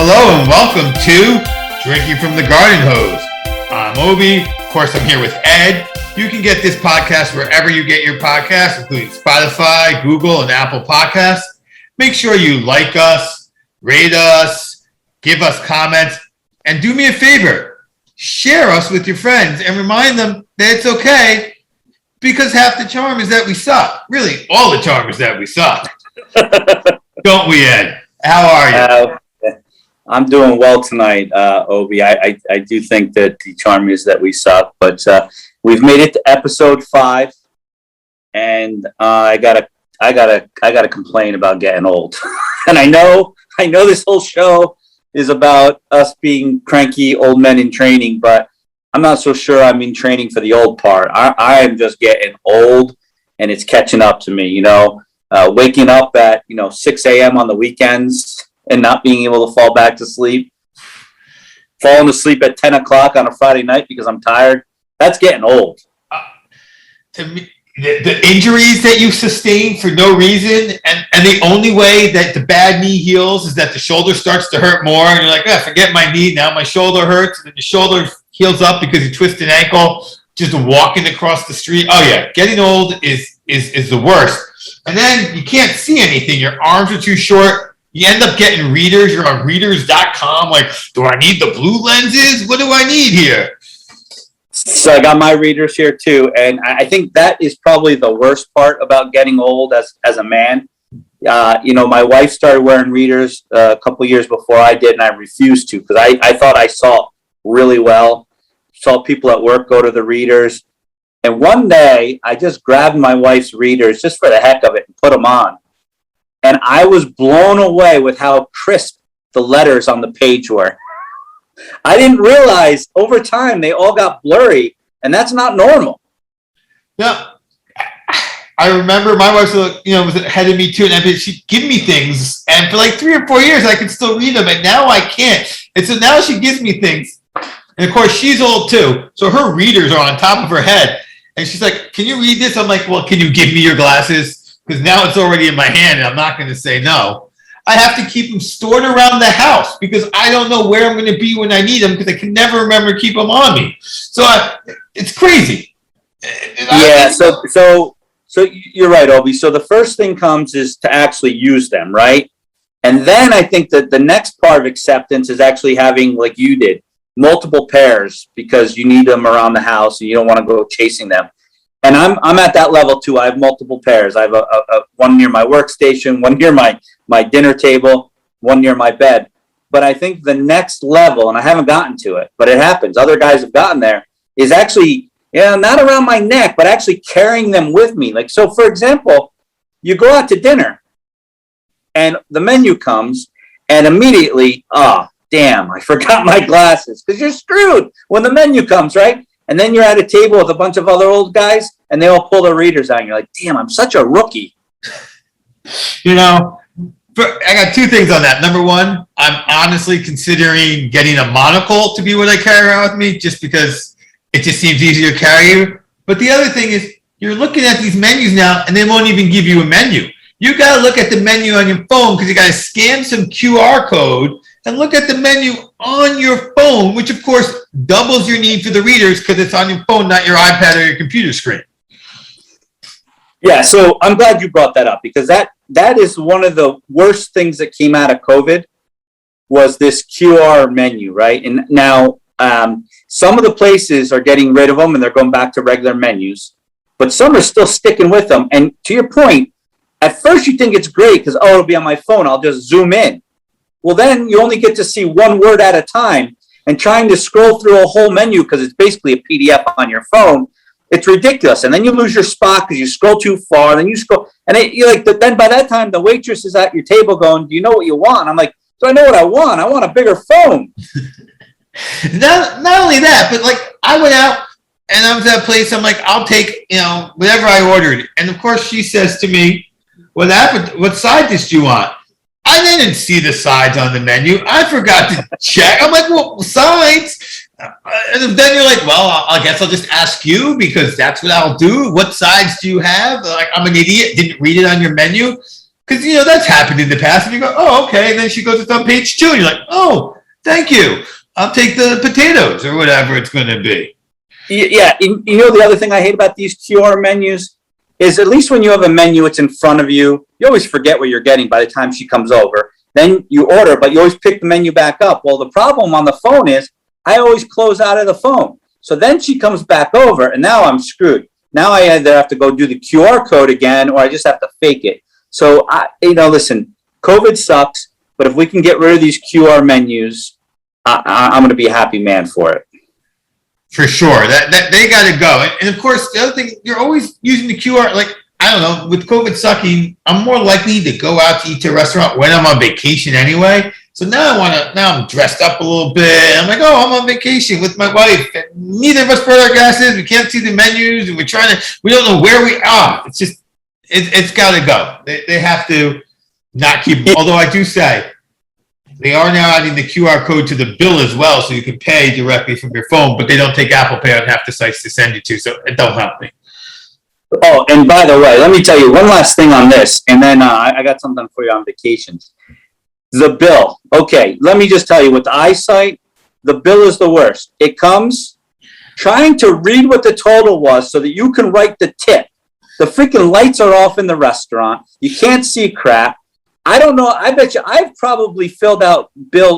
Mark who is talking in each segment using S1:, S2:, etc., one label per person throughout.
S1: Hello and welcome to Drinking from the Garden Hose. I'm Obi. Of course, I'm here with Ed. You can get this podcast wherever you get your podcasts, including Spotify, Google, and Apple Podcasts. Make sure you like us, rate us, give us comments, and do me a favor. Share us with your friends and remind them that it's okay because half the charm is that we suck. Really, all the charm is that we suck. Don't we, Ed? How are you?
S2: I'm doing well tonight, Obi. I do think that the charm is that we suck, but we've made it to episode 5, and I gotta complain about getting old. And I know this whole show is about us being cranky old men in training, but I'm not so sure I'm in training for the old part. I am just getting old, and it's catching up to me. Waking up at 6 a.m. on the weekends and not being able to fall back to sleep, falling asleep at 10 o'clock on a Friday night because I'm tired. That's getting old.
S1: To me, the injuries that you sustain for no reason, and the only way that the bad knee heals is that the shoulder starts to hurt more, and you're like, forget my knee, now my shoulder hurts, and then the shoulder heals up because you twist an ankle just walking across the street. Oh yeah, getting old is the worst. And then you can't see anything. Your arms are too short. You end up getting readers. You're on readers.com. Like, do I need the blue lenses? What do I need here?
S2: So I got my readers here too. And I think that is probably the worst part about getting old as a man. My wife started wearing readers a couple years before I did, and I refused to because I thought I saw really well. Saw people at work go to the readers. And one day I just grabbed my wife's readers just for the heck of it and put them on. And I was blown away with how crisp the letters on the page were. I didn't realize over time they all got blurry, and that's not normal.
S1: Yeah. I remember my wife was ahead of me too, and she'd give me things, and for like 3 or 4 years I could still read them, and now I can't. And so now she gives me things. And of course she's old too, so her readers are on top of her head. And she's like, "Can you read this?" I'm like, "Well, can you give me your glasses? Because now it's already in my hand and I'm not going to say no." I have to keep them stored around the house because I don't know where I'm going to be when I need them because I can never remember to keep them on me. So it's crazy.
S2: Yeah, so you're right, Obi. So the first thing comes is to actually use them, right? And then I think that the next part of acceptance is actually having, like you did, multiple pairs because you need them around the house and you don't want to go chasing them. And I'm at that level too. I have multiple pairs. I have a one near my workstation, one near my dinner table, one near my bed. But I think the next level, and I haven't gotten to it, but it happens. Other guys have gotten there, is actually, not around my neck, but actually carrying them with me. Like, so for example, you go out to dinner and the menu comes and immediately, damn, I forgot my glasses, because you're screwed when the menu comes, right? And then you're at a table with a bunch of other old guys, and they all pull their readers out, and you're like, damn, I'm such a rookie.
S1: I got 2 things on that. Number one, I'm honestly considering getting a monocle to be what I carry around with me, just because it just seems easier to carry. But the other thing is, you're looking at these menus now, and they won't even give you a menu. You got to look at the menu on your phone because you got to scan some QR code and look at the menu on your phone, which of course doubles your need for the readers because it's on your phone, not your iPad or your computer screen.
S2: Yeah, so I'm glad you brought that up because that is one of the worst things that came out of COVID was this QR menu, right? And now some of the places are getting rid of them and they're going back to regular menus, but some are still sticking with them. And to your point, at first you think it's great because, it'll be on my phone. I'll just zoom in. Well, then you only get to see one word at a time, and trying to scroll through a whole menu because it's basically a PDF on your phone, it's ridiculous. And then you lose your spot because you scroll too far, and then you scroll, and then by that time the waitress is at your table going, "Do you know what you want?" I'm like, "Do I know what I want? I want a bigger phone."
S1: Not only that, but like I went out and I was at a place. I'm like, "I'll take whatever I ordered," and of course she says to me, "What side dish do you want?" I didn't see the sides on the menu. I forgot to check. I'm like, "Well, sides?" And then you're like, "Well, I guess I'll just ask you because that's what I'll do. What sides do you have?" Like, I'm an idiot. Didn't read it on your menu. Because, that's happened in the past. And you go, oh, okay. And then she goes, it's on page 2. And you're like, oh, thank you. I'll take the potatoes or whatever it's going to be.
S2: Yeah. The other thing I hate about these QR menus is at least when you have a menu, it's in front of you. You always forget what you're getting by the time she comes over. Then you order, but you always pick the menu back up. Well, the problem on the phone is I always close out of the phone. So then she comes back over, and now I'm screwed. Now I either have to go do the QR code again, or I just have to fake it. So, listen, COVID sucks, but if we can get rid of these QR menus, I'm going to be a happy man for it.
S1: For sure. That they got to go. And of course, the other thing, you're always using the QR. Like, I don't know, with COVID sucking, I'm more likely to go out to eat to a restaurant when I'm on vacation anyway. So now I'm dressed up a little bit. I'm like, oh, I'm on vacation with my wife. And neither of us brought our glasses. We can't see the menus, and we don't know where we are. It's just, it's got to go. They have to not keep, although I do say, they are now adding the QR code to the bill as well, so you can pay directly from your phone, but they don't take Apple Pay on half the sites to send you to, so it don't help me.
S2: Oh, and by the way, let me tell you one last thing on this, and then I got something for you on vacations. The bill. Okay, let me just tell you, with the eyesight, the bill is the worst. It comes trying to read what the total was so that you can write the tip. The freaking lights are off in the restaurant. You can't see crap. I don't know. I bet you I've probably filled out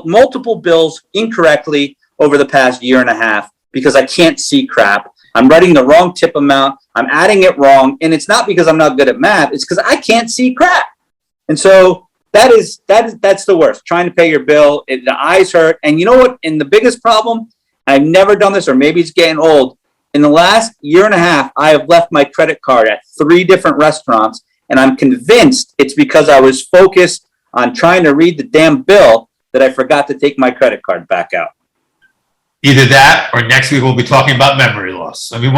S2: multiple bills incorrectly over the past year and a half because I can't see crap. I'm writing the wrong tip amount. I'm adding it wrong. And it's not because I'm not good at math. It's because I can't see crap. And so that's the worst. Trying to pay your bill. The eyes hurt. And you know what? And the biggest problem, I've never done this, or maybe it's getting old. In the last year and a half, I have left my credit card at 3 different restaurants. And I'm convinced it's because I was focused on trying to read the damn bill that I forgot to take my credit card back out.
S1: Either that, or next week we'll be talking about memory loss. I mean,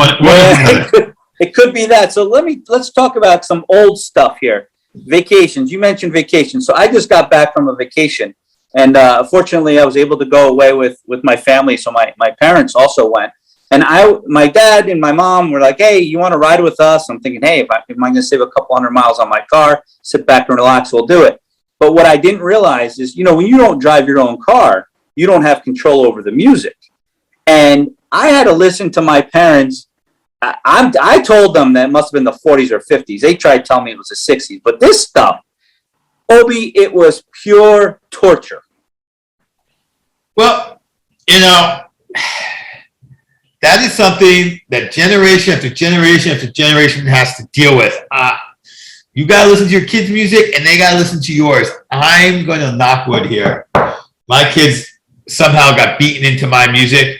S2: it could be that. So let's talk about some old stuff here. Vacations. You mentioned vacations. So I just got back from a vacation, and fortunately I was able to go away with my family. So my parents also went. And my dad and my mom were like, hey, you want to ride with us? I'm thinking, hey, if I'm going to save a couple hundred miles on my car, sit back and relax, we'll do it. But what I didn't realize is, when you don't drive your own car, you don't have control over the music. And I had to listen to my parents. I told them that it must have been the 40s or 50s. They tried telling me it was the 60s. But this stuff, Obi, it was pure torture.
S1: Well, that is something that generation after generation after generation has to deal with. You got to listen to your kids' music, and they got to listen to yours. I'm going to knock wood here. My kids somehow got beaten into my music,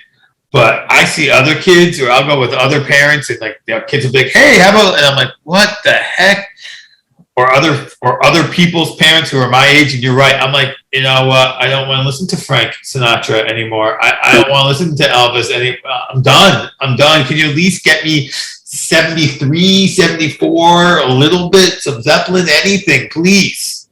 S1: but I see other kids, or I'll go with other parents, and like their kids will be like, hey, how about, and I'm like, what the heck? Or other people's parents who are my age, and you're right. I'm like, you know what? I don't want to listen to Frank Sinatra anymore. I don't want to listen to Elvis anymore. I'm done. Can you at least get me 73, 74, a little bit, some Zeppelin, anything, please?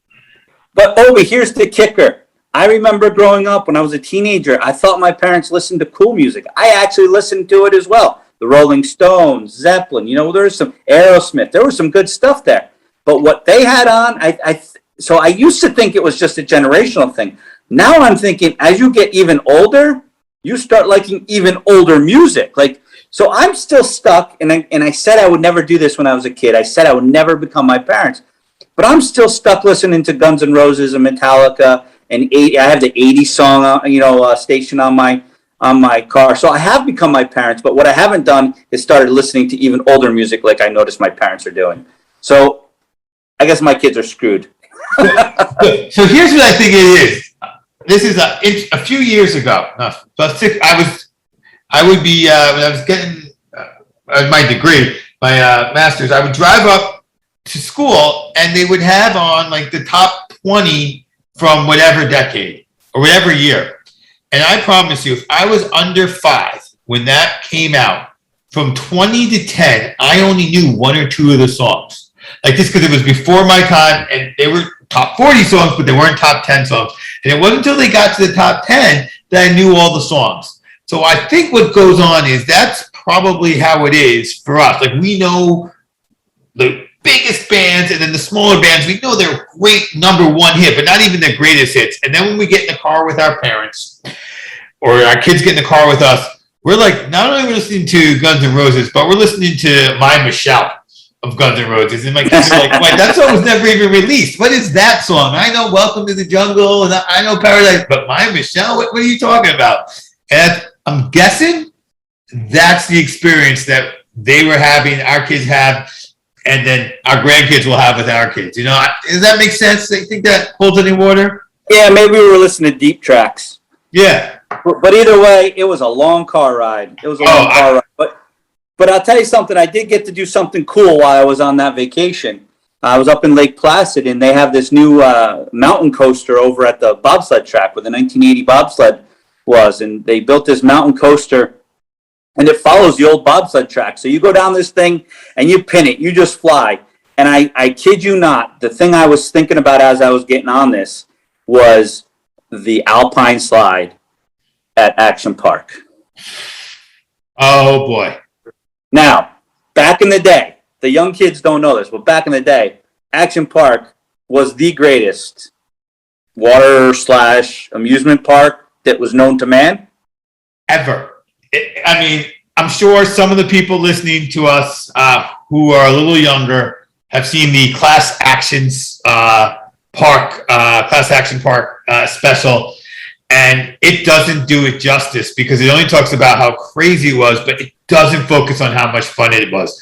S2: But Obi, here's the kicker. I remember growing up when I was a teenager, I thought my parents listened to cool music. I actually listened to it as well. The Rolling Stones, Zeppelin, there was some Aerosmith. There was some good stuff there. But what they had on, so I used to think it was just a generational thing. Now I'm thinking, as you get even older, you start liking even older music. So I'm still stuck, and I said I would never do this when I was a kid. I said I would never become my parents. But I'm still stuck listening to Guns N' Roses and Metallica, and I have the 80s song, station on my car. So I have become my parents, but what I haven't done is started listening to even older music like I noticed my parents are doing. So I guess my kids are screwed.
S1: So here's what I think it is. This is a few years ago. I would be when I was getting my degree, my master's. I would drive up to school, and they would have on like the top 20 from whatever decade or whatever year. And I promise you, if I was under 5 when that came out, from 20 to 10, I only knew 1 or 2 of the songs. Like just because it was before my time, and they were top 40 songs, but they weren't top 10 songs. And it wasn't until they got to the top 10 that I knew all the songs. So I think what goes on is that's probably how it is for us. Like we know the biggest bands, and then the smaller bands, we know they're great number one hit, but not even the greatest hits. And then when we get in the car with our parents, or our kids get in the car with us, we're like, not only are we listening to Guns N' Roses, but we're listening to My Michelle of Guns N' Roses. And my kids are like, wait, that song was never even released. What is that song? I know Welcome to the Jungle, and I know Paradise, but My Michelle, what are you talking about? And I'm guessing that's the experience that they were having, our kids have, and then our grandkids will have with our kids. You know, does that make sense? Do you think that holds any water?
S2: Yeah, maybe we were listening to deep tracks.
S1: Yeah.
S2: But either way, it was a long car ride. It was a long car ride. But I'll tell you something. I did get to do something cool while I was on that vacation. I was up in Lake Placid, and they have this new mountain coaster over at the bobsled track where the 1980 bobsled was. And they built this mountain coaster, and it follows the old bobsled track. So you go down this thing, and you pin it. You just fly. And I kid you not, the thing I was thinking about as I was getting on this was the Alpine slide at Action Park.
S1: Oh, boy.
S2: Now, back in the day, the young kids don't know this, but back in the day, Action Park was the greatest water/amusement park that was known to man.
S1: Ever. I mean, I'm sure some of the people listening to us who are a little younger have seen the Class Action Park special. And it doesn't do it justice because it only talks about how crazy it was, but it doesn't focus on how much fun it was.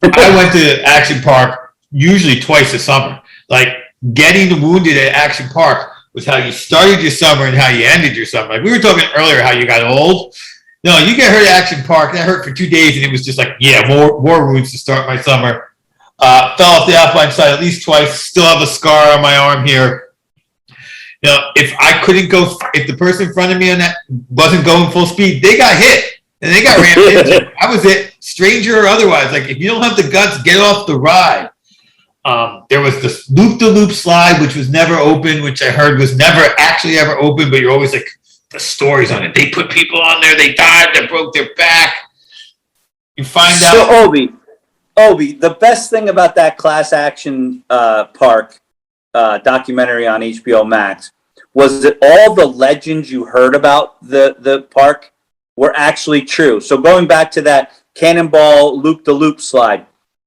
S1: I went to Action Park usually twice a summer. Like, getting wounded at Action Park was how you started your summer and how you ended your summer. Like, we were talking earlier how you got old. No, you get hurt at Action Park. That hurt for 2 days, and it was just like, yeah, more wounds to start my summer. Fell off the Alpine slide at least twice. Still have a scar on my arm here. You know, if the person in front of me on that wasn't going full speed, they got hit and they got rammed into. That was it, stranger or otherwise. Like, if you don't have the guts, get off the ride. There was this loop-de-loop slide, which was never open, which I heard was never actually ever open, but you're always like, the stories on it. They put people on there, they died, they broke their back. You find out.
S2: So, Obi, the best thing about that Class Action Park documentary on HBO Max was that all the legends you heard about the park were actually true. So going back to that cannonball loop-the-loop slide,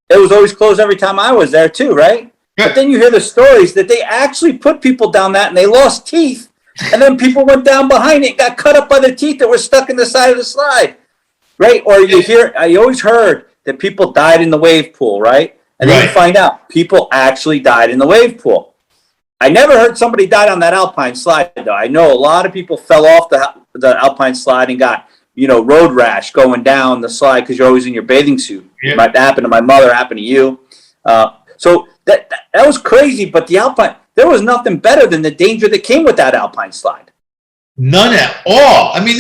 S2: it was always closed every time I was there too, right? Good. But then you hear the stories that they actually put people down that and they lost teeth, and then people went down behind it and got cut up by the teeth that were stuck in the side of the slide, right? Or I always heard that people died in the wave pool, right? And then you find out people actually died in the wave pool. I never heard somebody died on that Alpine slide, though. I know a lot of people fell off the Alpine slide and got, road rash going down the slide because you're always in your bathing suit. Yeah. It might happen to my mother, happened to you. So that was crazy, but the Alpine, there was nothing better than the danger that came with that Alpine slide.
S1: None at all. I mean,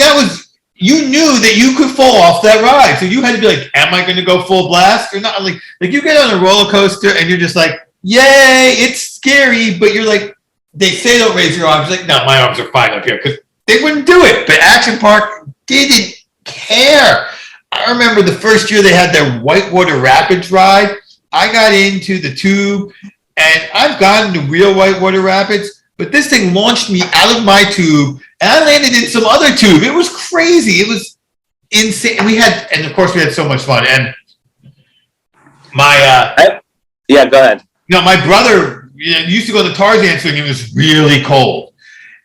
S1: you knew that you could fall off that ride. So you had to be like, am I going to go full blast or not? Like you get on a roller coaster and you're just like, yay, it's scary, but you're like, they say don't raise your arms. Like, no, my arms are fine up here because they wouldn't do it. But Action Park didn't care. I remember the first year they had their Whitewater Rapids ride. I got into the tube, and I've gotten to real Whitewater Rapids, but this thing launched me out of my tube, and I landed in some other tube. It was crazy. It was insane. And of course, we had so much fun. And
S2: yeah, go ahead.
S1: My brother used to go to Tarzan swing. It was really cold.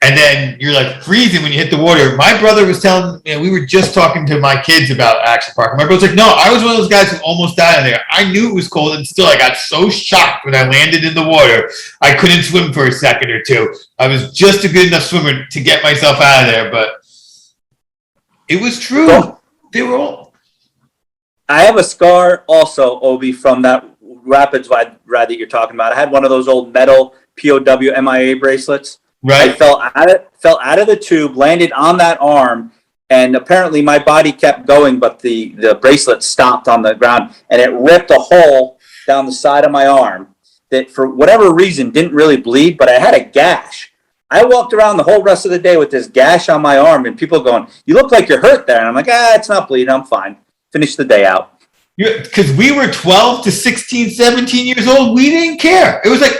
S1: And then you're like freezing when you hit the water. My brother was telling me, we were just talking to my kids about Action Park. My brother's like, no, I was one of those guys who almost died in there. I knew it was cold, and still I got so shocked when I landed in the water. I couldn't swim for a second or two. I was just a good enough swimmer to get myself out of there, but it was true. Well, they were all.
S2: I have a scar also, Obi, from that Rapids ride that you're talking about. I had one of those old metal POW MIA bracelets.
S1: Right.
S2: I fell out of the tube, landed on that arm, and apparently my body kept going, but the bracelet stopped on the ground, and it ripped a hole down the side of my arm that for whatever reason didn't really bleed, but I had a gash. I walked around the whole rest of the day with this gash on my arm, and people going, you look like you're hurt there. And I'm like, it's not bleeding, I'm fine. Finish the day out.
S1: Because we were 12 to 16, 17 years old. We didn't care. It was like,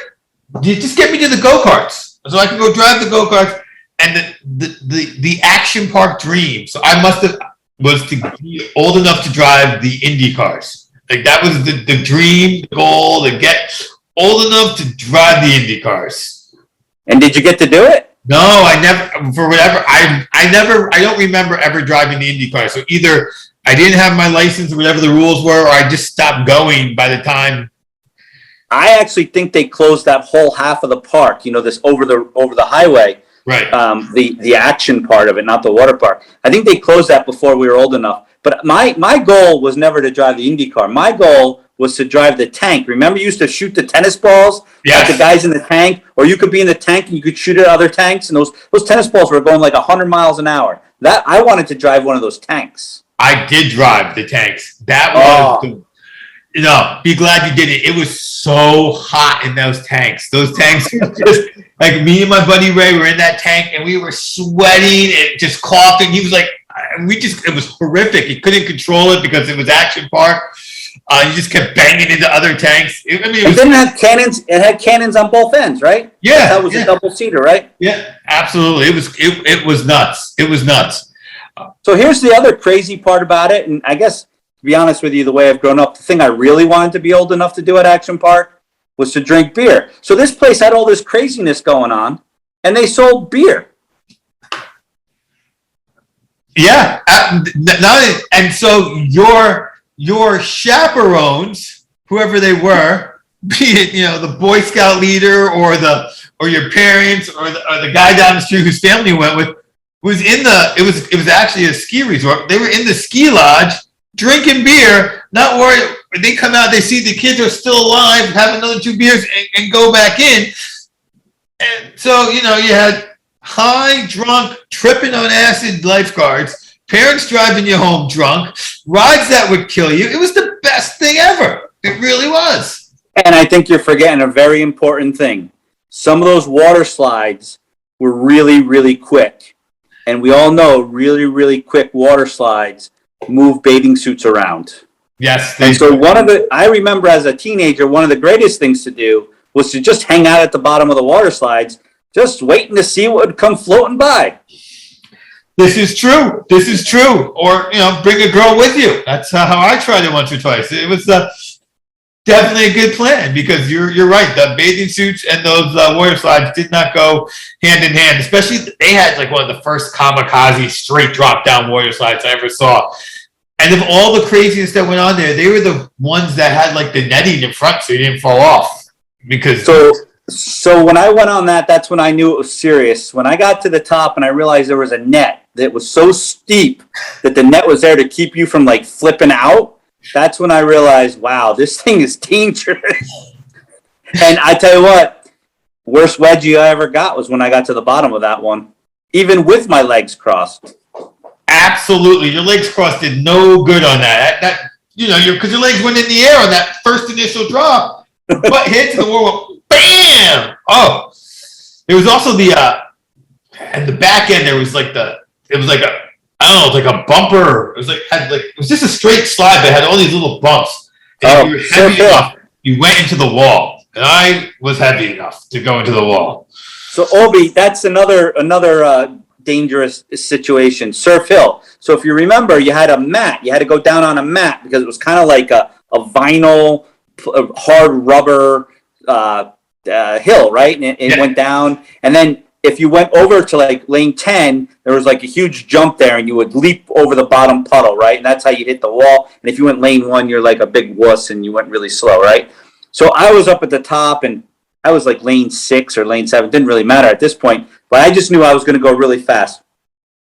S1: just get me to the go-karts so I can go drive the go-karts and the action park dream. So I was to be old enough to drive the Indy cars. Like that was the dream, the goal, to get old enough to drive the Indy cars.
S2: And did you get to do it?
S1: No, I never, for whatever, I don't remember ever driving the Indy car. So either I didn't have my license or whatever the rules were, or I just stopped going by the time.
S2: I actually think they closed that whole half of the park, this over the highway.
S1: Right.
S2: The action part of it, not the water park. I think they closed that before we were old enough. But my goal was never to drive the Indy car. My goal was to drive the tank. Remember, you used to shoot the tennis balls at the guys in the tank, or you could be in the tank and you could shoot at other tanks, and those tennis balls were going like 100 miles an hour. That I wanted to drive one of those tanks.
S1: I did drive the tanks. That was be glad you did it. It was so hot in those tanks. Those tanks were just like me and my buddy Ray were in that tank and we were sweating and just coughing. He was like, it was horrific. He couldn't control it because it was action park. You just kept banging into other tanks. It
S2: didn't have cannons. It had cannons on both ends, right?
S1: Yeah,
S2: that was a double seater, right?
S1: Yeah, absolutely. It was nuts. It was nuts.
S2: So here's the other crazy part about it, and I guess to be honest with you, the way I've grown up, the thing I really wanted to be old enough to do at Action Park was to drink beer. So this place had all this craziness going on, and they sold beer.
S1: Yeah, and so your chaperones, whoever they were, be it the Boy Scout leader or your parents or the guy down the street whose family went with, was in it was actually a ski resort. They were in the ski lodge drinking beer, not worried. They come out, they see the kids are still alive, have another 2 beers and go back in. And so, you had high, drunk, tripping on acid lifeguards, parents driving you home drunk, rides that would kill you. It was the best thing ever. It really was.
S2: And I think you're forgetting a very important thing. Some of those water slides were really, really quick. And we all know really, really quick water slides move bathing suits around.
S1: Yes.
S2: And so I remember as a teenager, one of the greatest things to do was to just hang out at the bottom of the water slides, just waiting to see what would come floating by.
S1: This is true. Or, bring a girl with you. That's how I tried it once or twice. It was definitely a good plan because you're right. The bathing suits and those water slides did not go hand in hand, especially they had like one of the first kamikaze straight drop down water slides I ever saw. And of all the craziness that went on there, they were the ones that had like the netting in front so you didn't fall off. Because
S2: So when I went on that's when I knew it was serious. When I got to the top and I realized there was a net that was so steep that the net was there to keep you from like flipping out, that's when I realized, wow, this thing is dangerous. And I tell you what, worst wedgie I ever got was when I got to the bottom of that one, even with my legs crossed.
S1: Absolutely. Your legs crossed did no good on that. Because your legs went in the air on that first initial drop. Your butt hit to the wall, bam! Oh, there was also at the back end, there was like it was like a bumper. It was it was just a straight slide that had all these little bumps. And you were heavy enough, you went into the wall. And I was heavy enough to go into the wall.
S2: So Obi, that's another dangerous situation. Surf Hill. So if you remember, you had a mat. You had to go down on a mat because it was kind of like a vinyl, hard rubber hill, right? And it went down. And then if you went over to like lane 10, there was like a huge jump there and you would leap over the bottom puddle, right? And that's how you hit the wall. And if you went lane 1, you're like a big wuss and you went really slow, right? So I was up at the top and I was like lane 6 or lane 7. Didn't really matter at this point, but I just knew I was going to go really fast.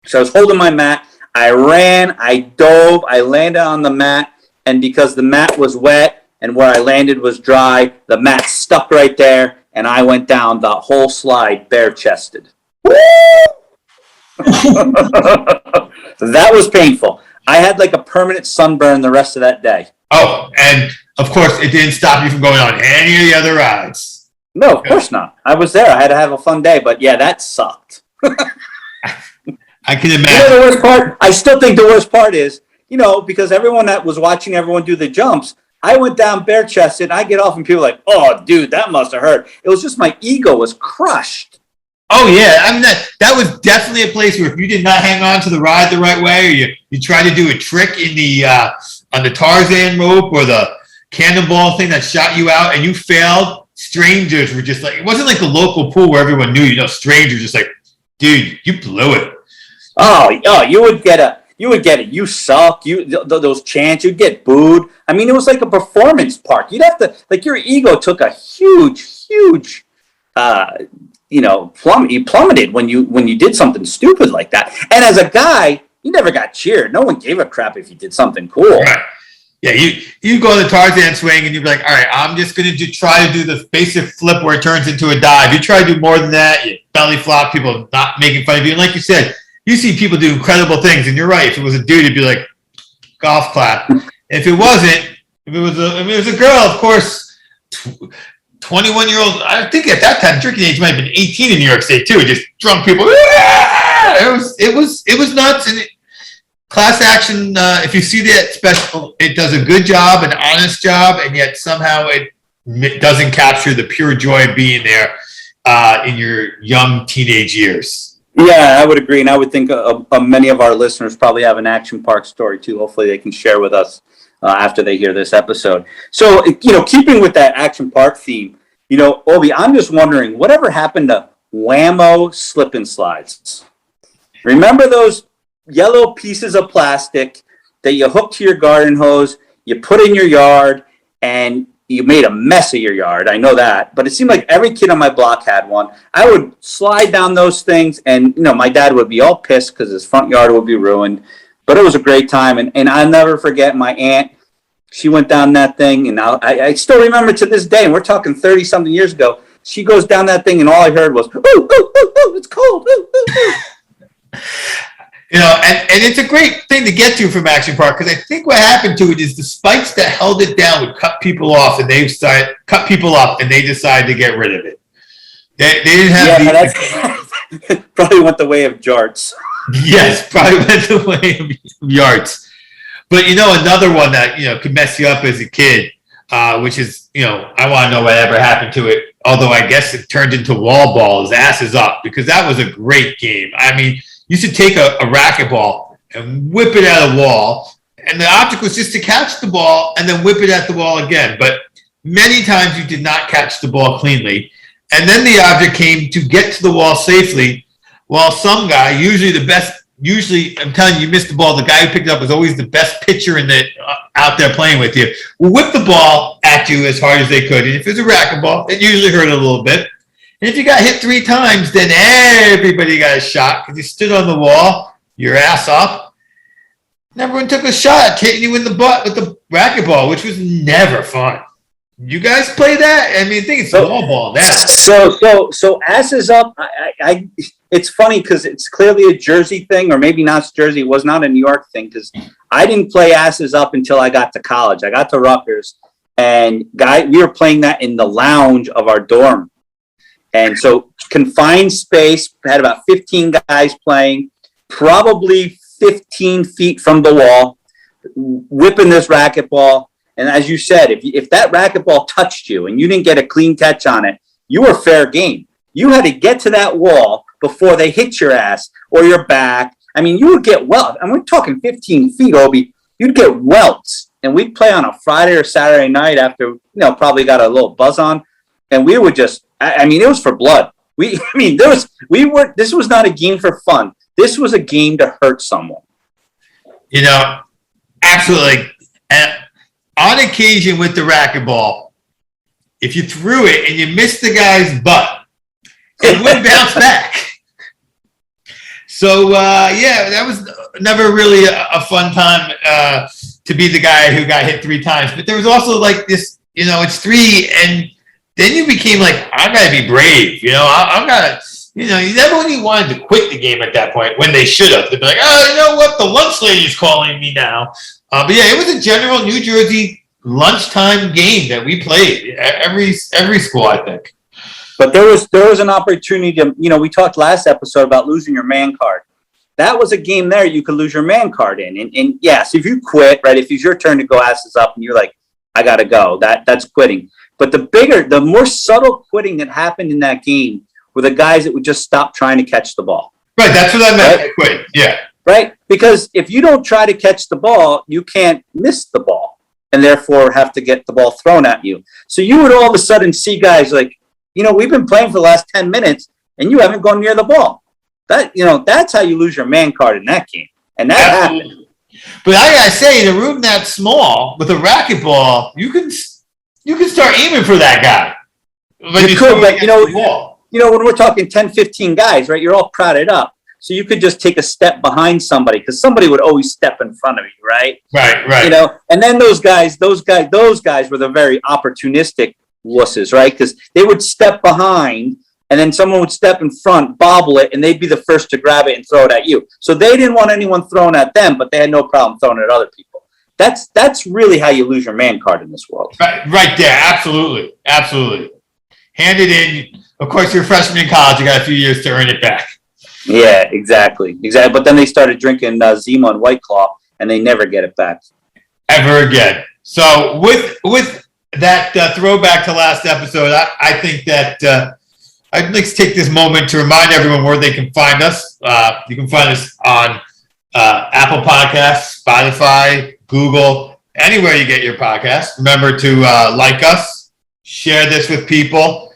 S2: So I was holding my mat. I ran, I dove, I landed on the mat. And because the mat was wet and where I landed was dry, the mat stuck right there. And I went down the whole slide bare-chested. That was painful. I had like a permanent sunburn the rest of that day.
S1: Oh, and of course, it didn't stop you from going on any of the other rides.
S2: No, of course not. I was there. I had to have a fun day. But yeah, that sucked.
S1: I can imagine.
S2: The worst part? I still think the worst part is because everyone that was watching everyone do the jumps, I went down bare chested. I get off and people are like, oh, dude, that must have hurt. It was just my ego was crushed.
S1: Oh yeah, I mean that was definitely a place where if you did not hang on to the ride the right way, or you tried to do a trick in the on the Tarzan rope or the cannonball thing that shot you out, and you failed, strangers were just like, it wasn't like the local pool where everyone knew you. Strangers just like, dude, you blew it.
S2: Oh, you would get it. You suck. Those chants. You'd get booed. I mean, it was like a performance park. You'd have to, like, your ego took a huge, you plummeted when you did something stupid like that. And as a guy, you never got cheered. No one gave a crap if you did something cool.
S1: Right. Yeah, you go to the Tarzan swing and you'd be like, all right, I'm just going to try to do the basic flip where it turns into a dive. You try to do more than that, you belly flop, people not making fun of you. And like you said, you see people do incredible things, and you're right. If it was a dude, it'd be like golf clap. If it wasn't, if it was a girl, of course, 21-year-old. I think at that time, drinking age might have been 18 in New York State too. Just drunk people. It was nuts. And class action. If you see that special, it does a good job, an honest job, and yet somehow it doesn't capture the pure joy of being there in your young teenage years.
S2: Yeah, I would agree, and I would think many of our listeners probably have an action park story too. Hopefully, they can share with us after they hear this episode. So, keeping with that action park theme, Obi, I'm just wondering, whatever happened to Whammo slip and slides? Remember those yellow pieces of plastic that you hooked to your garden hose, you put in your yard, and you made a mess of your yard. I know that, but it seemed like every kid on my block had one. I would slide down those things, and my dad would be all pissed because his front yard would be ruined. But it was a great time, and I'll never forget my aunt. She went down that thing, and I still remember to this day. And we're talking 30-something years ago. She goes down that thing, and all I heard was, "Ooh, ooh, ooh, ooh, it's cold." Ooh, ooh, ooh.
S1: And it's a great thing to get to from Action Park, because I think what happened to it is the spikes that held it down would cut people off, and they decided to get rid of it. They didn't have
S2: probably went the way of jarts.
S1: Yes, probably went the way of yards. But another one that could mess you up as a kid, which is I want to know whatever happened to it. Although I guess it turned into wall ball, is Asses Up, because that was a great game. I mean, you should take a racquetball and whip it at a wall, and the object was just to catch the ball and then whip it at the wall again. But many times you did not catch the ball cleanly, and then the object came to get to the wall safely, while some guy, usually I'm telling you, missed the ball. The guy who picked it up was always the best pitcher in the out there playing with you. Will whip the ball at you as hard as they could, and if it's a racquetball, it usually hurt a little bit. And if you got hit 3 times, then everybody got a shot because you stood on the wall, your ass up, and everyone took a shot at hitting you in the butt with the racquetball, which was never fun. You guys play that? I mean, I think it's a wall ball now.
S2: So Asses Up. I it's funny because it's clearly a Jersey thing, or maybe not Jersey. It was not a New York thing, because I didn't play Asses Up until I got to college. I got to Rutgers, and we were playing that in the lounge of our dorm. And so confined space, had about 15 guys playing, probably 15 feet from the wall, whipping this racquetball. And as you said, if that racquetball touched you and you didn't get a clean catch on it, you were fair game. You had to get to that wall before they hit your ass or your back. I mean, you would get welts. And we're talking 15 feet, Obi. You'd get welts. And we'd play on a Friday or Saturday night after, probably got a little buzz on. And we would just, it was for blood. This was not a game for fun. This was a game to hurt someone.
S1: Absolutely. And on occasion with the racquetball, if you threw it and you missed the guy's butt, it would bounce back. So, that was never really a fun time to be the guy who got hit 3 times. But there was also like this, it's 3, and then you became like, I gotta be brave, I'm gotta, you never really wanted to quit the game at that point when they should have. They'd be like, oh, you know what, the lunch lady's calling me now. But yeah, it was a general New Jersey lunchtime game that we played every school, I think.
S2: But there was an opportunity to, we talked last episode about losing your man card. that was a game there you could lose your man card in. And yes, if you quit, right, if it's your turn to go asses up and you're like, I got to go, that's quitting. But the more subtle quitting that happened in that game were the guys that would just stop trying to catch the ball.
S1: Right, that's what I meant by quit, yeah.
S2: Right? Because if you don't try to catch the ball, you can't miss the ball and therefore have to get the ball thrown at you. So you would all of a sudden see guys like, we've been playing for the last 10 minutes and you haven't gone near the ball. That's how you lose your man card in that game. And that happened.
S1: But I gotta say, in a room that small with a racquetball, you can start aiming for that guy.
S2: You could, but when we're talking 10, 15 guys, right, you're all crowded up. So you could just take a step behind somebody because somebody would always step in front of you, right?
S1: Right.
S2: And then those guys were the very opportunistic wusses, right? Because they would step behind and then someone would step in front, bobble it, and they'd be the first to grab it and throw it at you. So they didn't want anyone thrown at them, but they had no problem throwing it at other people. That's really how you lose your man card in this world.
S1: Right there, absolutely. Hand it in. Of course, you're a freshman in college. You got a few years to earn it back.
S2: Yeah, exactly. But then they started drinking Zima and White Claw, and they never get it back
S1: ever again. So with that throwback to last episode, I think that I'd like to take this moment to remind everyone where they can find us. You can find us on Apple Podcasts, Spotify, Google, anywhere you get your podcasts. Remember to like us, share this with people,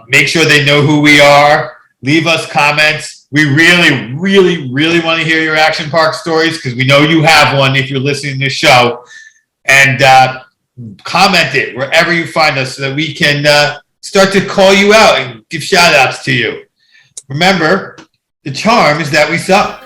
S1: make sure they know who we are, leave us comments. We really, really, really want to hear your action park stories because we know you have one if you're listening to the show. And comment it wherever you find us so that we can start to call you out and give shout outs to you. Remember, the charm is that we suck.